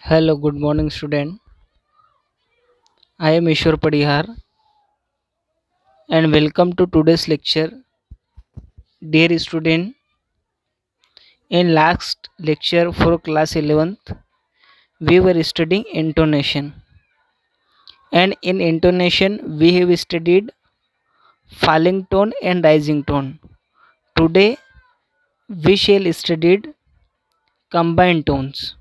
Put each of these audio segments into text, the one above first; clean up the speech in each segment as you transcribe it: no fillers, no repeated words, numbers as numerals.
Hello, good morning, student. I am Ishwar Padihar and welcome to today's lecture. Dear student, in last lecture for class 11th, we were studying intonation, and in intonation, we have studied falling tone and rising tone. Today, we shall study combined tones.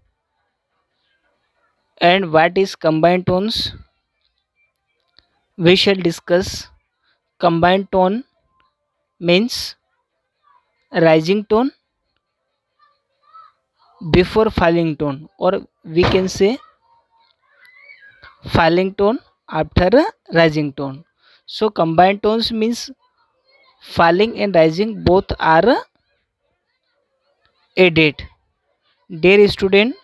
And what is combined tones? We shall discuss combined tone means rising tone before falling tone, or we can say falling tone after a rising tone. So combined tones means falling and rising both are added. Dear student,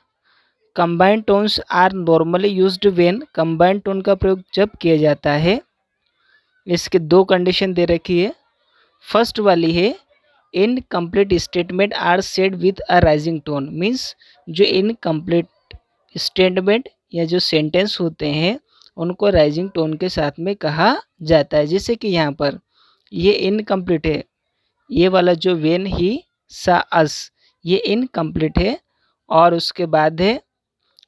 combined tones are normally used when combined tone का प्रयोग जब किया जाता है, इसके दो condition दे रखी है. फर्स्ट वाली है incomplete statement are said with a rising tone, means जो इनकम्प्लीट स्टेटमेंट या जो सेंटेंस होते हैं उनको राइजिंग टोन के साथ में कहा जाता है. जैसे कि यहाँ पर ये इनकम्प्लीट है, ये वाला जो वेन ही सा अस ये इनकम्प्लीट है, और उसके बाद है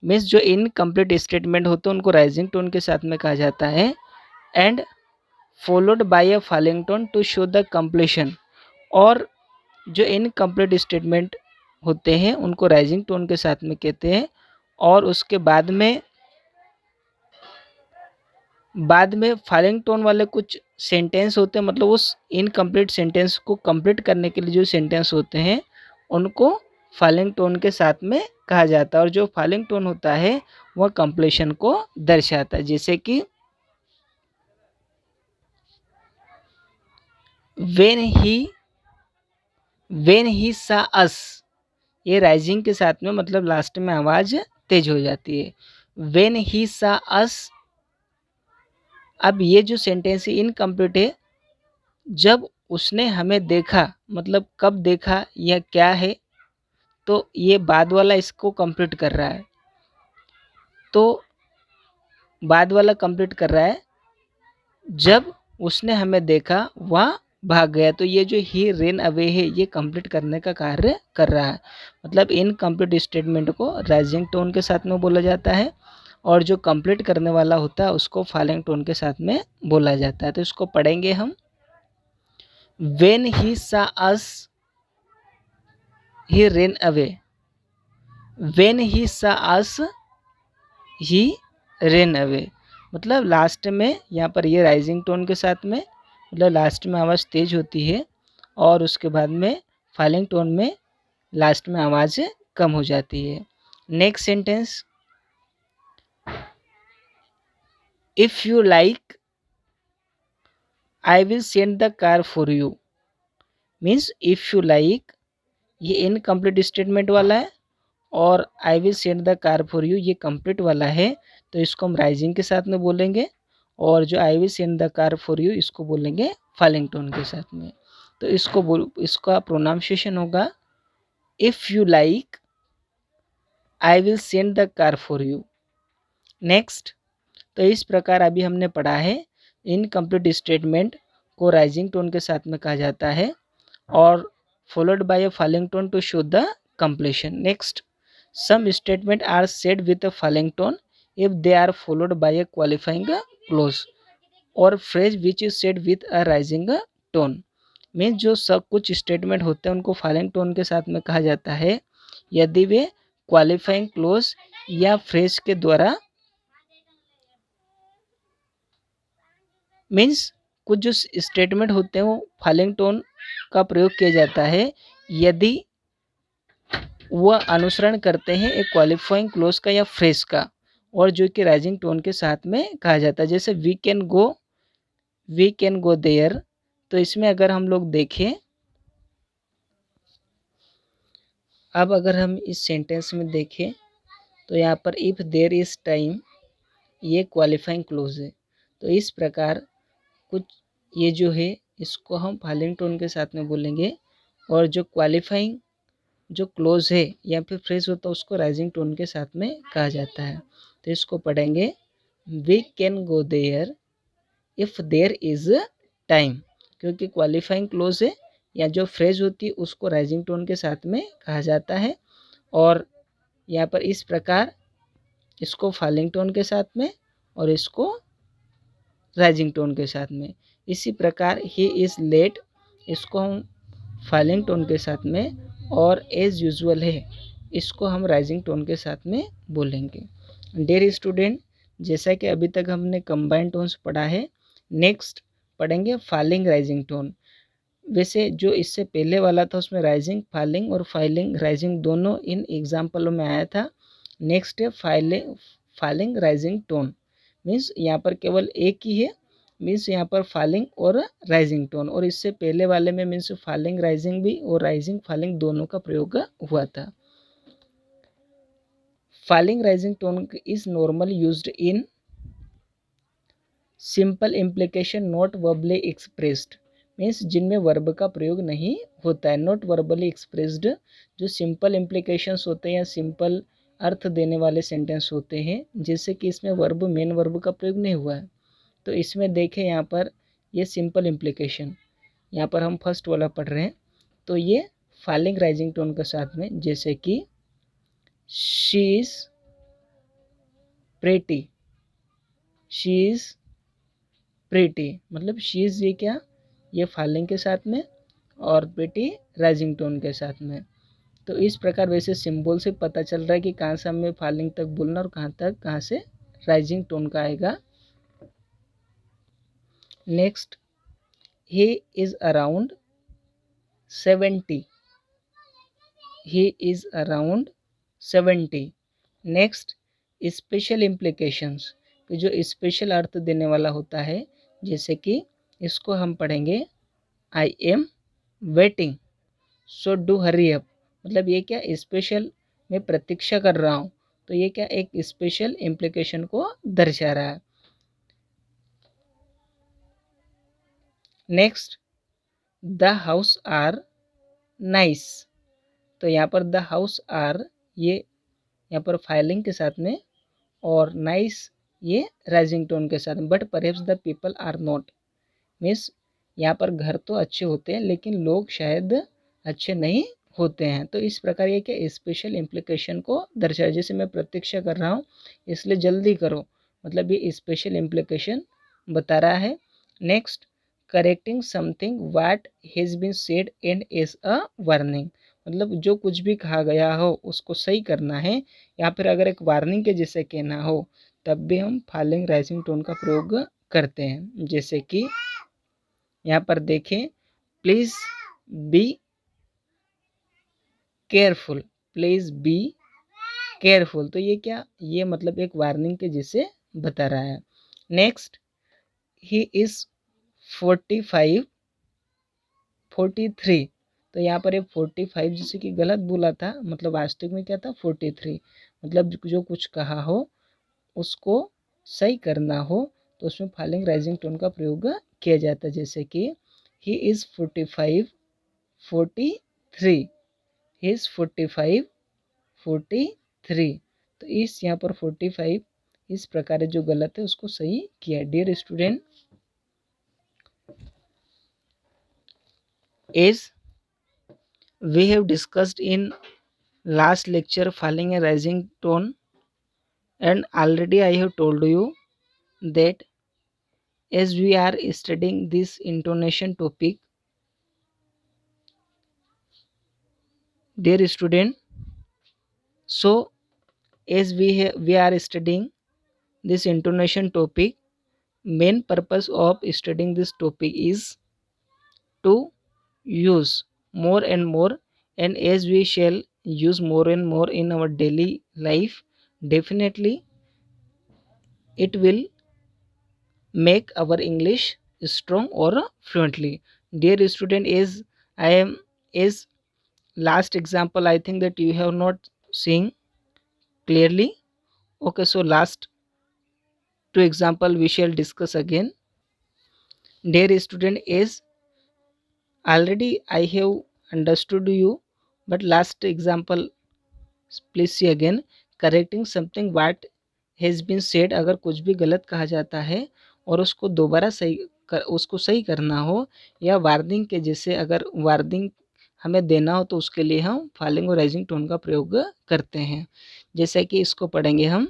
मीन्स जो इनकम्प्लीट स्टेटमेंट होते हैं उनको राइजिंग टोन के साथ में कहा जाता है. And followed by a falling tone to show the completion, और जो इनकम्प्लीट स्टेटमेंट होते हैं उनको राइजिंग टोन के साथ में कहते हैं. और उसके बाद में फॉलिंग टोन वाले कुछ सेंटेंस होते हैं, मतलब उस इनकम्प्लीट सेंटेंस को कंप्लीट करने के लिए जो सेंटेंस होते हैं उनको फॉलिंग टोन के साथ में कहा जाता है. और जो फॉलिंग टोन होता है वह कंप्लीशन को दर्शाता है. जैसे कि वेन ही सा अस, ये राइजिंग के साथ में मतलब लास्ट में आवाज तेज हो जाती है. वेन ही सा अस, अब ये जो सेंटेंस इनकम्प्लीट है, जब उसने हमें देखा, मतलब कब देखा या क्या है, तो ये बाद वाला इसको कंप्लीट कर रहा है. तो बाद वाला कंप्लीट कर रहा है जब उसने हमें देखा वह भाग गया, तो ये जो ही रेन अवे है ये कंप्लीट करने का कार्य कर रहा है. मतलब इनकम्प्लीट स्टेटमेंट को राइजिंग टोन के साथ में बोला जाता है, और जो कंप्लीट करने वाला होता है उसको फॉलिंग टोन के साथ में बोला जाता है. तो इसको पढ़ेंगे हम. When he saw us, he ran away. When he saw us, he ran away. मतलब लास्ट में यहाँ पर ये राइजिंग टोन के साथ में, मतलब लास्ट में आवाज़ तेज होती है और उसके बाद में फॉलिंग टोन में लास्ट में आवाज़ कम हो जाती है. Next sentence, if you like I will send the car for you, means if you like ये इनकम्प्लीट स्टेटमेंट वाला है, और I will send the car for you ये कंप्लीट वाला है. तो इसको हम राइजिंग के साथ में बोलेंगे, और जो I will send the car for you इसको बोलेंगे फॉलिंग टोन के साथ में. तो इसका प्रोनाउंसिएशन होगा if you like I will send the car for you. Next, तो इस प्रकार अभी हमने पढ़ा है इनकम्प्लीट स्टेटमेंट को राइजिंग टोन के साथ में कहा जाता है, और followed by a falling tone to show the completion. Next, some statements are said with a falling tone if they are followed by a qualifying clause or phrase which is said with a rising tone. Means जो सब कुछ statement होते हैं उनको falling tone के साथ में कहा जाता है यदि वे क्वालिफाइंग क्लोज या फ्रेज के द्वारा, मीन्स कुछ जो स्टेटमेंट होते हैं वो फॉलिंग टोन का प्रयोग किया जाता है यदि वह अनुसरण करते हैं एक क्वालिफाइंग क्लोज का या फ्रेज का, और जो कि राइजिंग टोन के साथ में कहा जाता है. जैसे वी कैन गो देयर, तो इसमें अगर हम लोग देखें, अब अगर हम इस सेंटेंस में देखें तो यहाँ पर इफ़ देयर इज़ टाइम ये क्वालिफाइंग क्लोज है. तो इस प्रकार कुछ ये जो है इसको हम फॉलिंग टोन के साथ में बोलेंगे, और जो क्वालिफाइंग जो क्लोज है या फिर फ्रेज होता है उसको राइजिंग टोन के साथ में कहा जाता है। तो इसको पढ़ेंगे, we can go there if there is time, क्योंकि क्वालिफाइंग क्लोज है या जो फ्रेज होती है उसको राइजिंग टोन के साथ में कहा जाता है। और यहाँ पर इस प्रकार इसको फॉलिंग टोन के साथ में और इसको राइजिंग टोन के साथ में। इसी प्रकार ही इज़ लेट, इसको हम फॉलिंग टोन के साथ में, और एज यूजुअल है इसको हम राइजिंग टोन के साथ में बोलेंगे। डियर स्टूडेंट, जैसा कि अभी तक हमने कंबाइंड टोन्स पढ़ा है, नेक्स्ट पढ़ेंगे फॉलिंग राइजिंग टोन। वैसे जो इससे पहले वाला था उसमें राइजिंग फॉलिंग और फाइलिंग राइजिंग दोनों इन एग्जाम्पलों में आया था। नेक्स्ट है फॉलिंग राइजिंग टोन, मीन्स यहाँ पर केवल एक ही है, मीन्स यहाँ पर फॉलिंग और राइजिंग टोन, और इससे पहले वाले में मीन्स फॉलिंग राइजिंग भी और राइजिंग फॉलिंग दोनों का प्रयोग हुआ था। Falling rising tone is normal used in simple implication not verbally expressed, means जिनमें वर्ब का प्रयोग नहीं होता है। नॉट वर्बली एक्सप्रेस्ड जो सिंपल इम्प्लीकेशंस होते हैं या सिंपल अर्थ देने वाले सेंटेंस होते हैं, जैसे कि इसमें वर्ब मेन वर्ब का प्रयोग नहीं हुआ है। तो इसमें देखें यहाँ पर ये सिंपल इम्प्लीकेशन, यहाँ पर हम फर्स्ट वाला पढ़ रहे हैं, तो ये फॉलिंग राइजिंग टोन के साथ में, जैसे कि she is pretty, she is pretty, मतलब शी इज ये क्या, ये फॉलिंग के साथ में और प्रेटी राइजिंग टोन के साथ में। तो इस प्रकार वैसे सिंबल से पता चल रहा है कि कहाँ से हमें फॉलिंग तक बोलना और कहाँ से राइजिंग टोन का आएगा। Next, he is around 70, he is around 70। Next, special implications, जो स्पेशल अर्थ देने वाला होता है, जैसे कि इसको हम पढ़ेंगे, I am waiting so do hurry up, मतलब ये क्या स्पेशल, मैं प्रतीक्षा कर रहा हूँ, तो ये क्या एक स्पेशल इम्प्लीकेशन को दर्शा रहा है। Next, the house are nice, तो यहाँ पर द हाउस आर ये यहाँ पर फाइलिंग के साथ में और नाइस ये राइजिंग टोन के साथ में, but perhaps the people are not, means यहाँ पर घर तो अच्छे होते हैं लेकिन लोग शायद अच्छे नहीं होते हैं। तो इस प्रकार ये क्या स्पेशल इम्प्लीकेशन को दर्शाए, जैसे मैं प्रतीक्षा कर रहा हूँ इसलिए जल्दी करो, मतलब ये स्पेशल इम्प्लीकेशन बता रहा है। Next, correcting something what has been said and as a warning, मतलब जो कुछ भी कहा गया हो उसको सही करना है, या फिर अगर एक वार्निंग के जैसे कहना हो तब भी हम फॉलिंग राइजिंग टोन का प्रयोग करते हैं। जैसे कि यहाँ पर देखें, please be careful, please be careful, तो ये क्या, ये मतलब एक वार्निंग के जैसे बता रहा है। नेक्स्ट, ही इज़ 45 43, तो यहाँ पर एक 45 जैसे कि गलत बोला था, मतलब वास्तविक में क्या था 43, मतलब जो कुछ कहा हो उसको सही करना हो तो उसमें फॉलिंग राइजिंग टोन का प्रयोग किया जाता है। जैसे कि ही इज़ 45 43, ही इज़ 45 43, तो इस यहाँ पर 45 इस प्रकार जो गलत है उसको सही किया। Dear student, as we have discussed in last lecture falling and rising tone, and already I have told you that as we are studying this intonation topic, dear student, so as we are studying this intonation topic, main purpose of studying this topic is to use more and more, and as we shall use more and more in our daily life, definitely it will make our English strong or fluently. Dear student, as I am as last example, I think that you have not seen clearly. Okay, so last two example we shall discuss again. Dear student, as already I have understood you but last example please see again, correcting something what has been said, अगर कुछ भी गलत कहा जाता है और उसको दोबारा उसको सही करना हो, या वार्निंग के जैसे अगर वार्निंग हमें देना हो तो उसके लिए हम फॉलिंग और राइजिंग टोन का प्रयोग करते हैं। जैसे कि इसको पढ़ेंगे हम,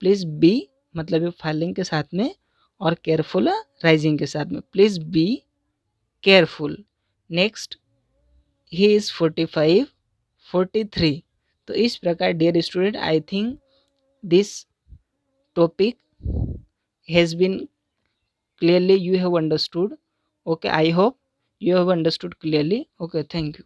प्लीज़ बी मतलब ये फॉलिंग के साथ में और केयरफुल राइजिंग के साथ में, please be careful. Next, he is 45 43। तो इस प्रकार dear student, I think this topic has been clearly you have understood. Okay, I hope you have understood clearly. Okay, thank you.